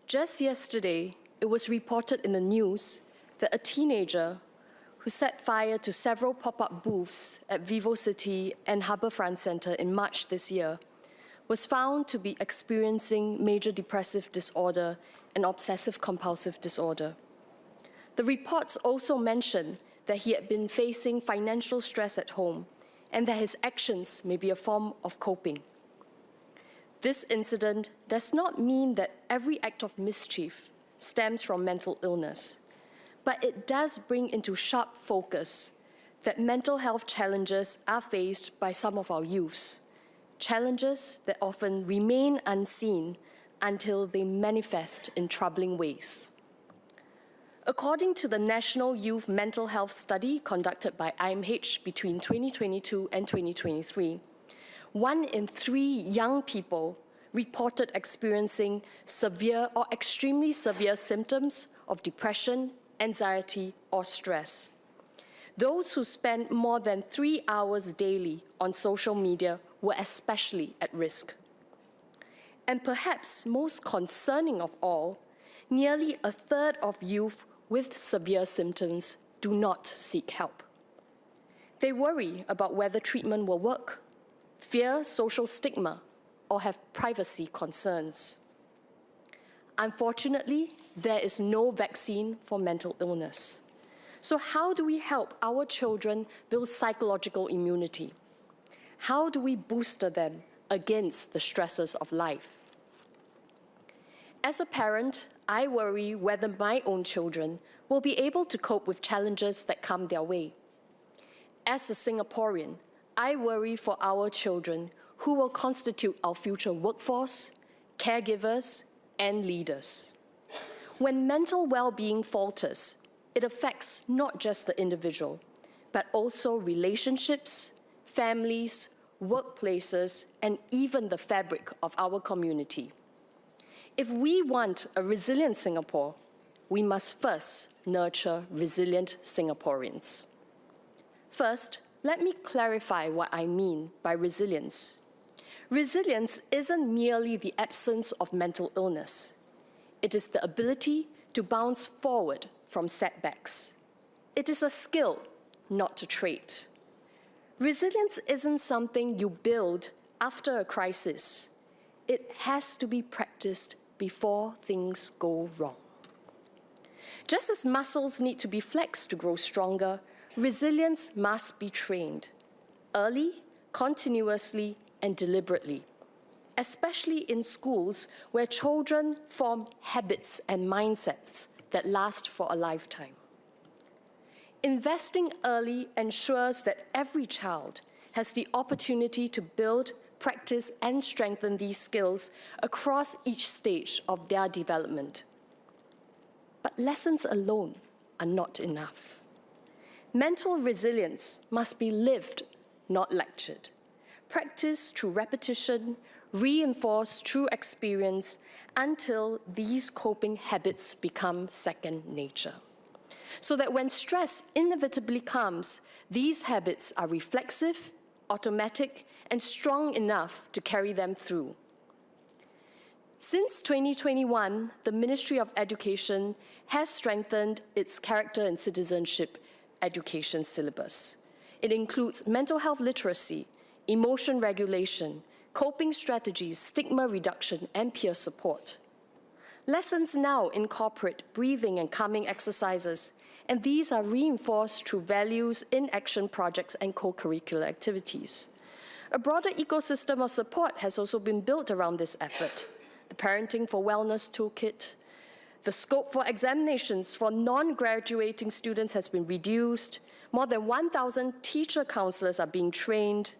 Just yesterday, it was reported in the news that a teenager who set fire to several pop-up booths at VivoCity and Harbourfront Centre in March this year was found to be experiencing major depressive disorder and obsessive-compulsive disorder. The reports also mentioned that he had been facing financial stress at home and that his actions may be a form of coping. This incident does not mean that every act of mischief stems from mental illness, but it does bring into sharp focus that mental health challenges are faced by some of our youths, challenges that often remain unseen until they manifest in troubling ways. According to the National Youth Mental Health Study conducted by IMH between 2022 and 2023, 1 in 3 young people reported experiencing severe or extremely severe symptoms of depression, anxiety, or stress. Those who spend more than 3 hours daily on social media were especially at risk. And perhaps most concerning of all, nearly a third of youth with severe symptoms do not seek help. They worry about whether treatment will work, fear social stigma, or have privacy concerns. Unfortunately, there is no vaccine for mental illness. So how do we help our children build psychological immunity? How do we booster them against the stresses of life? As a parent, I worry whether my own children will be able to cope with challenges that come their way. As a Singaporean, I worry for our children who will constitute our future workforce, caregivers, and leaders. When mental well-being falters, it affects not just the individual, but also relationships, families, workplaces, and even the fabric of our community. If we want a resilient Singapore, we must first nurture resilient Singaporeans. First, let me clarify what I mean by resilience. Resilience isn't merely the absence of mental illness. It is the ability to bounce forward from setbacks. It is a skill, not a trait. Resilience isn't something you build after a crisis. It has to be practiced before things go wrong. Just as muscles need to be flexed to grow stronger, resilience must be trained early, continuously, and deliberately, especially in schools where children form habits and mindsets that last for a lifetime. Investing early ensures that every child has the opportunity to build, practice, and strengthen these skills across each stage of their development. But lessons alone are not enough. Mental resilience must be lived, not lectured. Practiced through repetition, reinforced through experience, until these coping habits become second nature. So that when stress inevitably comes, these habits are reflexive, automatic, and strong enough to carry them through. Since 2021, the Ministry of Education has strengthened its character and citizenship education syllabus. It includes mental health literacy, emotion regulation, coping strategies, stigma reduction, and peer support. Lessons now incorporate breathing and calming exercises, and these are reinforced through values in action projects and co-curricular activities. A broader ecosystem of support has also been built around this effort. The Parenting for Wellness Toolkit, the scope for examinations for non-graduating students has been reduced, more than 1,000 teacher counselors are being trained,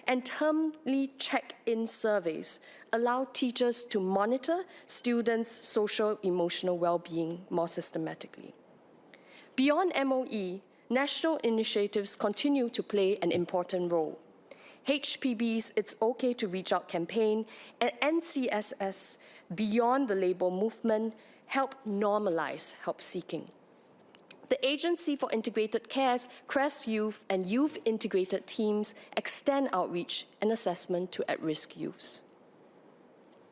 and termly check-in surveys allow teachers to monitor students' social-emotional well-being more systematically. Beyond MOE, national initiatives continue to play an important role. HPB's It's OK to Reach Out campaign and NCSS Beyond the Label movement help normalize help seeking. The Agency for Integrated Care's CREST Youth and Youth Integrated Teams extend outreach and assessment to at-risk youths.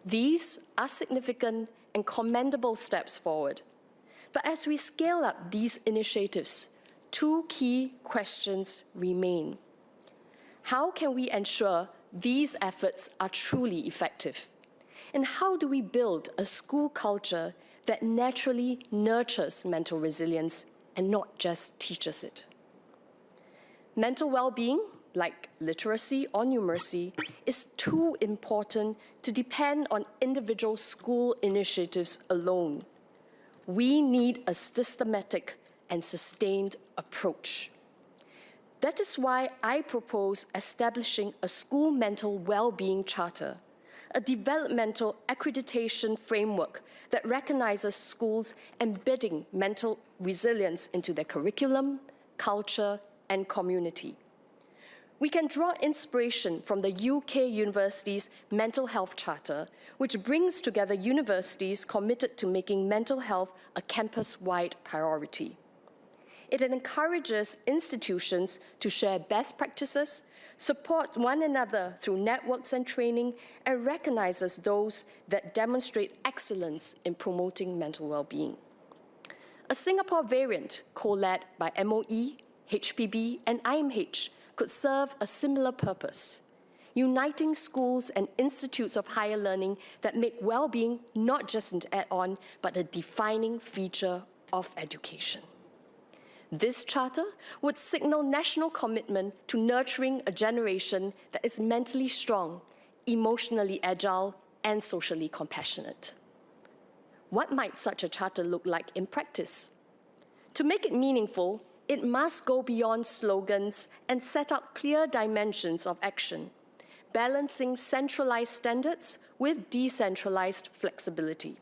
These are significant and commendable steps forward. But as we scale up these initiatives, two key questions remain. How can we ensure these efforts are truly effective? And how do we build a school culture that naturally nurtures mental resilience and not just teaches it? Mental well-being, like literacy or numeracy, is too important to depend on individual school initiatives alone. We need a systematic and sustained approach. That is why I propose establishing a school mental well-being charter, a developmental accreditation framework that recognizes schools embedding mental resilience into their curriculum, culture, and community. We can draw inspiration from the UK University's Mental Health Charter, which brings together universities committed to making mental health a campus-wide priority. It encourages institutions to share best practices, support one another through networks and training, and recognizes those that demonstrate excellence in promoting mental well-being. A Singapore variant, co-led by MOE, HPB, and IMH, could serve a similar purpose, uniting schools and institutes of higher learning that make well-being not just an add-on, but a defining feature of education. This charter would signal national commitment to nurturing a generation that is mentally strong, emotionally agile, and socially compassionate. What might such a charter look like in practice? To make it meaningful, it must go beyond slogans and set out clear dimensions of action, balancing centralized standards with decentralized flexibility.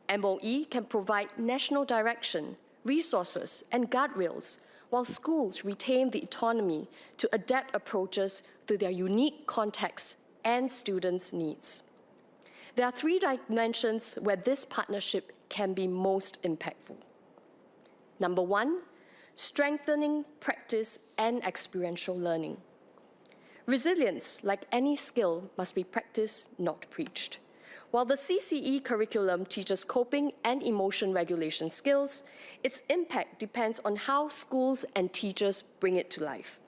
MOE can provide national direction, resources, and guardrails, while schools retain the autonomy to adapt approaches to their unique contexts and students' needs. There are three dimensions where this partnership can be most impactful. Number one, strengthening practice and experiential learning. Resilience, like any skill, must be practiced, not preached. While the CCE curriculum teaches coping and emotion regulation skills, its impact depends on how schools and teachers bring it to life.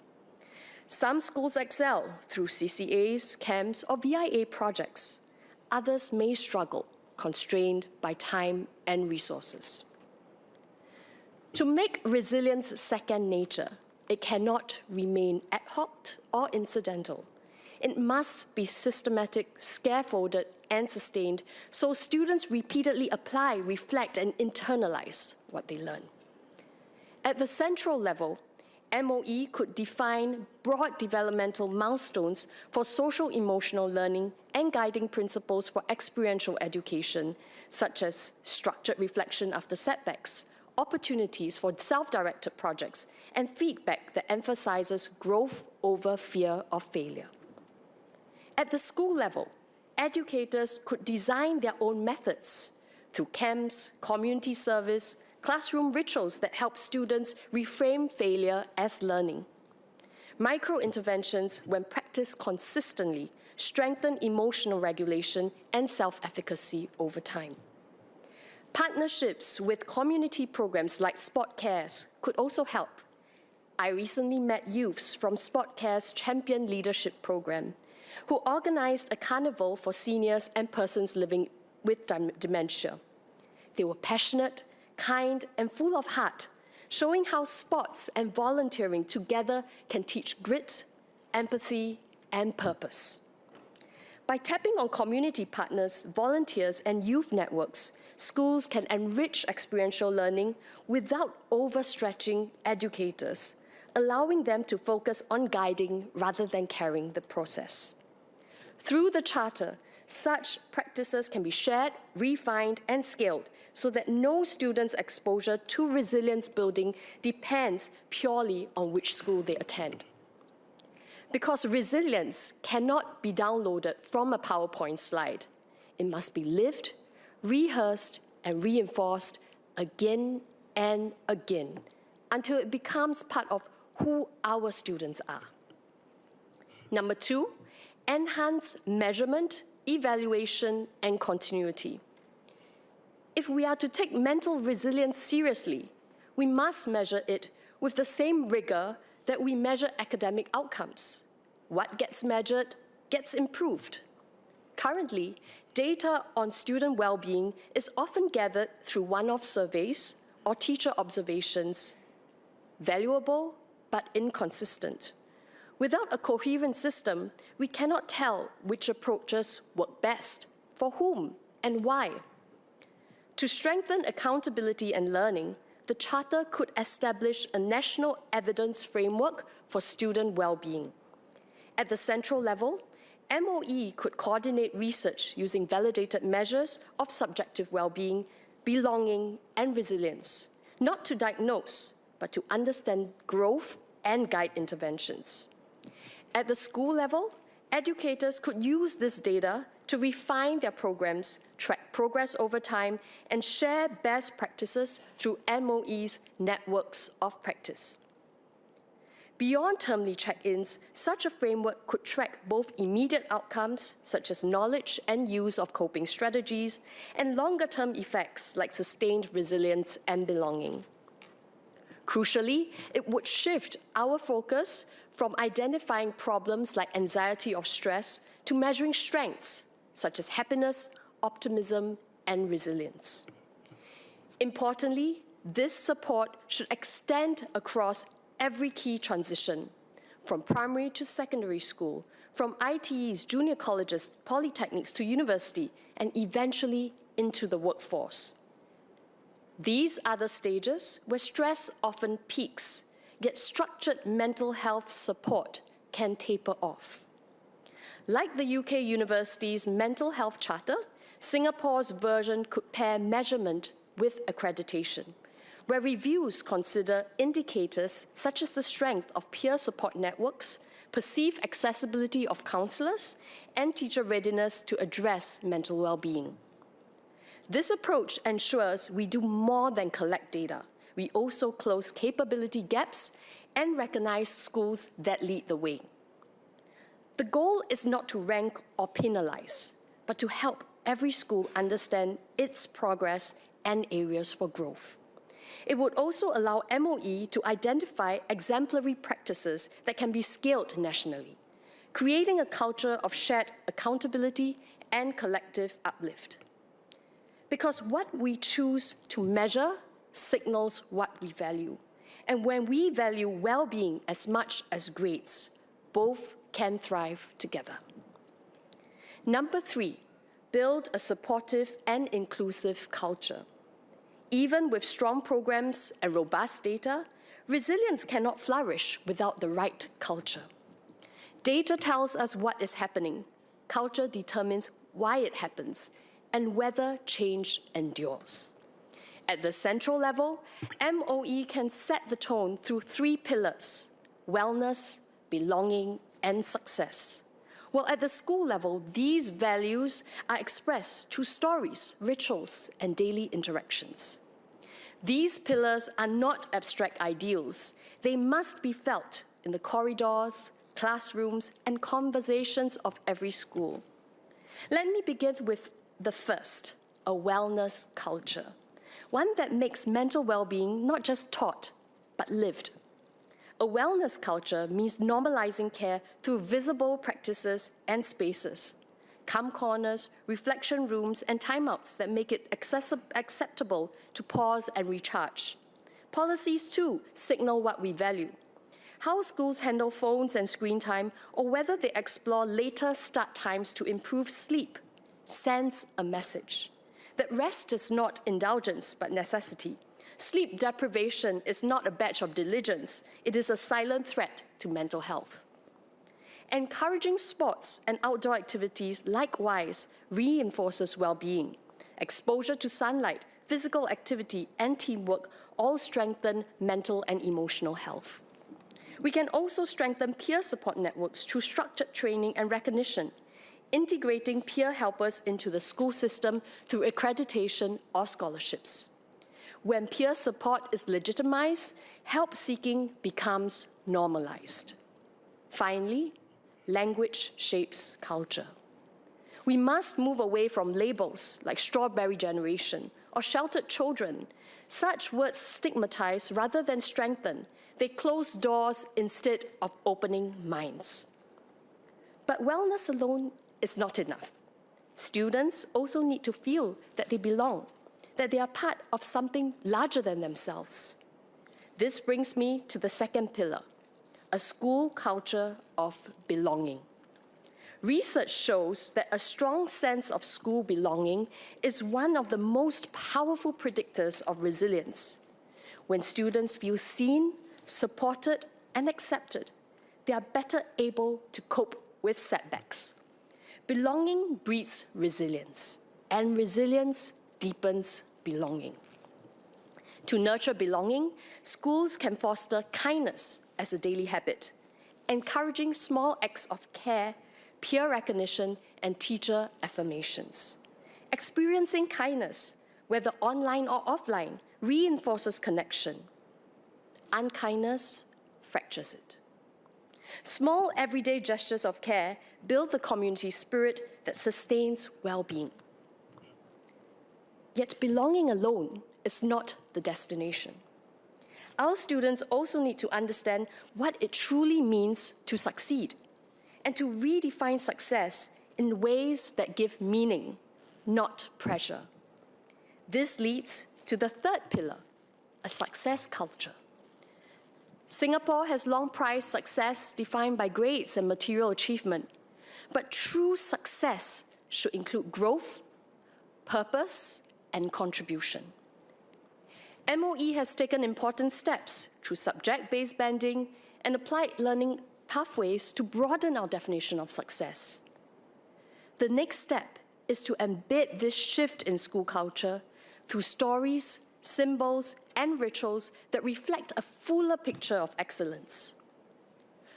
Some schools excel through CCAs, camps, or VIA projects. Others may struggle, constrained by time and resources. To make resilience second nature, it cannot remain ad hoc or incidental. It must be systematic, scaffolded, and sustained so students repeatedly apply, reflect, and internalize what they learn. At the central level, MOE could define broad developmental milestones for social-emotional learning and guiding principles for experiential education, such as structured reflection after setbacks, opportunities for self-directed projects, and feedback that emphasizes growth over fear of failure. At the school level, educators could design their own methods through camps, community service, classroom rituals that help students reframe failure as learning. Micro-interventions, when practiced consistently, strengthen emotional regulation and self-efficacy over time. Partnerships with community programs like Sport Cares could also help. I recently met youths from Sport Care's Champion Leadership Program, who organized a carnival for seniors and persons living with dementia. They were passionate, kind, and full of heart, showing how sports and volunteering together can teach grit, empathy, and purpose. By tapping on community partners, volunteers, and youth networks, schools can enrich experiential learning without overstretching educators, allowing them to focus on guiding rather than carrying the process. Through the Charter, such practices can be shared, refined, and scaled so that no student's exposure to resilience building depends purely on which school they attend. Because resilience cannot be downloaded from a PowerPoint slide. It must be lived, rehearsed, and reinforced again and again until it becomes part of who our students are. Number two, enhance measurement, evaluation, and continuity. if we are to take mental resilience seriously, we must measure it with the same rigor that we measure academic outcomes. What gets measured gets improved. Currently, data on student well-being is often gathered through one-off surveys or teacher observations, valuable but inconsistent. Without a coherent system, we cannot tell which approaches work best, for whom, and why. To strengthen accountability and learning, the Charter could establish a national evidence framework for student well-being. At the central level, MOE could coordinate research using validated measures of subjective well-being, belonging, and resilience, not to diagnose, but to understand growth and guide interventions. At the school level, educators could use this data to refine their programs, track progress over time, and share best practices through MOE's networks of practice. Beyond termly check-ins, such a framework could track both immediate outcomes, such as knowledge and use of coping strategies, and longer-term effects like sustained resilience and belonging. Crucially, it would shift our focus from identifying problems like anxiety or stress to measuring strengths, such as happiness, optimism, and resilience. Importantly, this support should extend across every key transition, from primary to secondary school, from ITEs, junior colleges, polytechnics to university, and eventually into the workforce. These are the stages where stress often peaks, yet structured mental health support can taper off. Like the UK University's Mental Health Charter, Singapore's version could pair measurement with accreditation, where reviews consider indicators such as the strength of peer support networks, perceived accessibility of counselors, and teacher readiness to address mental well-being. This approach ensures we do more than collect data. We also close capability gaps and recognize schools that lead the way. The goal is not to rank or penalize, but to help every school understand its progress and areas for growth. It would also allow MOE to identify exemplary practices that can be scaled nationally, creating a culture of shared accountability and collective uplift. Because what we choose to measure signals what we value. And when we value well-being as much as grades, both can thrive together. Number 3, build a supportive and inclusive culture. Even with strong programs and robust data, resilience cannot flourish without the right culture. Data tells us what is happening. Culture determines why it happens and whether change endures. At the central level, MOE can set the tone through 3 pillars: wellness, belonging, and success. While at the school level, these values are expressed through stories, rituals, and daily interactions. These pillars are not abstract ideals. They must be felt in the corridors, classrooms, and conversations of every school. Let me begin with the first, a wellness culture, one that makes mental well-being not just taught, but lived. A wellness culture means normalizing care through visible practices and spaces, calm corners, reflection rooms, and timeouts that make it acceptable to pause and recharge. Policies, too, signal what we value. How schools handle phones and screen time, or whether they explore later start times to improve sleep, sends a message that rest is not indulgence, but necessity. Sleep deprivation is not a badge of diligence. It is a silent threat to mental health. Encouraging sports and outdoor activities likewise reinforces well-being. Exposure to sunlight, physical activity, and teamwork all strengthen mental and emotional health. We can also strengthen peer support networks through structured training and recognition, integrating peer helpers into the school system through accreditation or scholarships. When peer support is legitimized, help-seeking becomes normalized. Finally, language shapes culture. We must move away from labels like strawberry generation or sheltered children. Such words stigmatize rather than strengthen. They close doors instead of opening minds. But wellness alone is not enough. Students also need to feel that they belong, that they are part of something larger than themselves. This brings me to the second pillar, a school culture of belonging. Research shows that a strong sense of school belonging is one of the most powerful predictors of resilience. When students feel seen, supported, and accepted, they are better able to cope with setbacks. Belonging breeds resilience, and resilience deepens belonging. To nurture belonging, schools can foster kindness as a daily habit, encouraging small acts of care, peer recognition, and teacher affirmations. Experiencing kindness, whether online or offline, reinforces connection. Unkindness fractures it. Small everyday gestures of care build the community spirit that sustains well-being. Yet belonging alone is not the destination. Our students also need to understand what it truly means to succeed and to redefine success in ways that give meaning, not pressure. This leads to the third pillar, a success culture. Singapore has long prized success defined by grades and material achievement, but true success should include growth, purpose, and contribution. MOE has taken important steps through subject-based banding and applied learning pathways to broaden our definition of success. The next step is to embed this shift in school culture through stories, symbols, and rituals that reflect a fuller picture of excellence.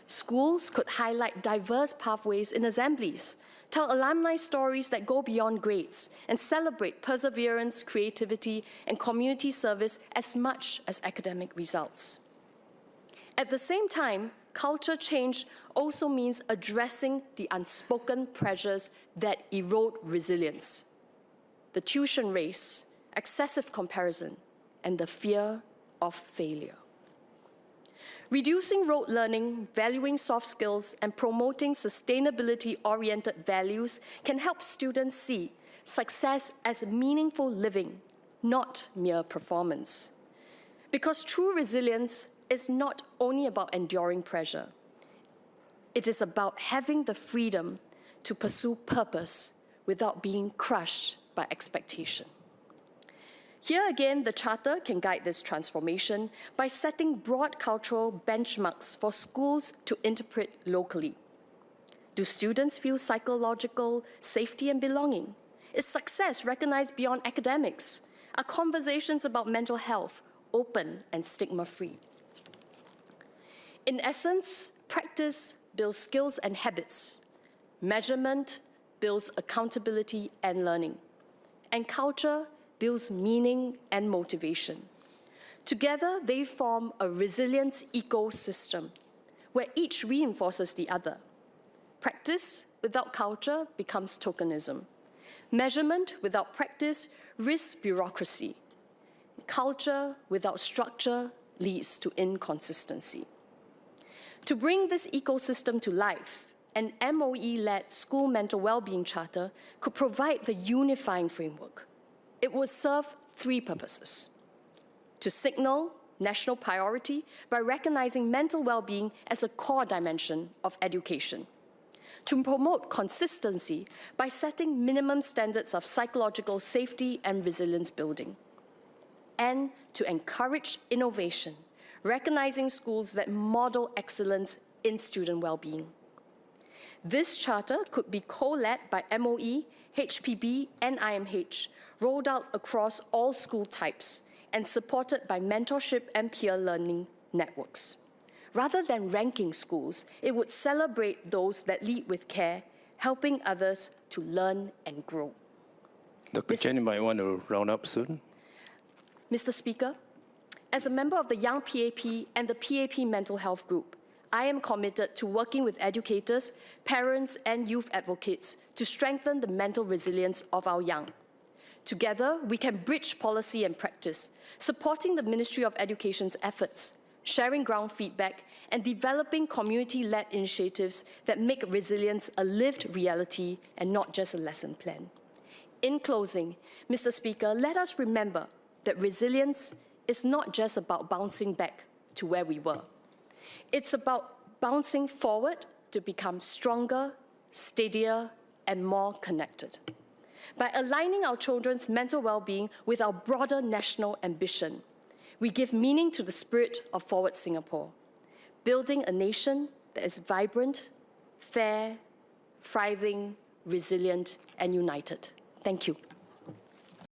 Schools could highlight diverse pathways in assemblies, tell alumni stories that go beyond grades, and celebrate perseverance, creativity, and community service as much as academic results. At the same time, culture change also means addressing the unspoken pressures that erode resilience. The tuition race, excessive comparison, and the fear of failure. Reducing rote learning, valuing soft skills, and promoting sustainability-oriented values can help students see success as meaningful living, not mere performance. Because true resilience is not only about enduring pressure. It is about having the freedom to pursue purpose without being crushed by expectation. Here again, the Charter can guide this transformation by setting broad cultural benchmarks for schools to interpret locally. Do students feel psychological safety and belonging? Is success recognized beyond academics? Are conversations about mental health open and stigma-free? In essence, practice builds skills and habits. Measurement builds accountability and learning. And culture builds meaning and motivation. Together, they form a resilience ecosystem where each reinforces the other. Practice without culture becomes tokenism. Measurement without practice risks bureaucracy. Culture without structure leads to inconsistency. To bring this ecosystem to life, an MOE-led school mental well-being charter could provide the unifying framework. It would serve three purposes: to signal national priority by recognizing mental well-being as a core dimension of education, to promote consistency by setting minimum standards of psychological safety and resilience building, and to encourage innovation, recognizing schools that model excellence in student well-being. This charter could be co-led by MOE, HPB, and IMH, rolled out across all school types, and supported by mentorship and peer learning networks. Rather than ranking schools, it would celebrate those that lead with care, helping others to learn and grow. Dr. Chen, you might want to round up soon. Mr. Speaker, as a member of the Young PAP and the PAP Mental Health Group, I am committed to working with educators, parents, and youth advocates to strengthen the mental resilience of our young. Together, we can bridge policy and practice, supporting the Ministry of Education's efforts, sharing ground feedback, and developing community-led initiatives that make resilience a lived reality and not just a lesson plan. In closing, Mr. Speaker, let us remember that resilience is not just about bouncing back to where we were. It's about bouncing forward to become stronger, steadier, and more connected. By aligning our children's mental well-being with our broader national ambition, we give meaning to the spirit of Forward Singapore, building a nation that is vibrant, fair, thriving, resilient, and united. Thank you.